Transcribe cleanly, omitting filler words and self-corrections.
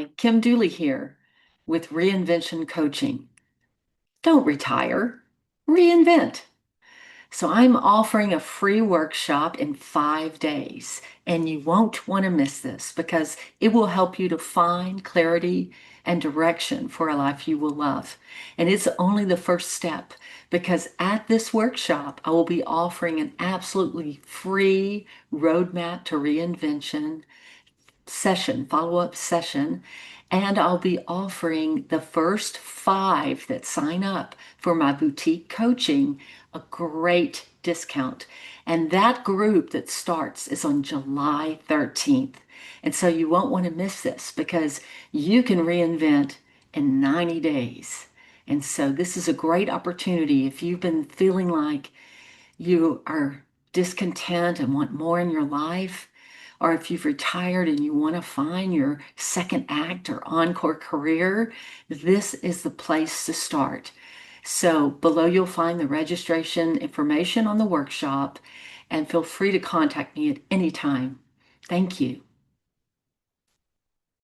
Hi, Kim Dooley here with Reinvention Coaching. Don't retire, reinvent. So I'm offering a free workshop in 5 days, and you won't want to miss this because it will help you to find clarity and direction for a life you will love. And it's only the first step because at this workshop, I will be offering an absolutely free roadmap to reinvention session, follow-up session, and I'll be offering the first 5 that sign up for my boutique coaching a great discount. And that group that starts is on July 13th. And so you won't want to miss this because you can reinvent in 90 days. And so this is a great opportunity if you've been feeling like you are discontent and want more in your life, or if you've retired and you want to find your second act or encore career, this is the place to start. So below you'll find the registration information on the workshop, and feel free to contact me at any time. Thank you.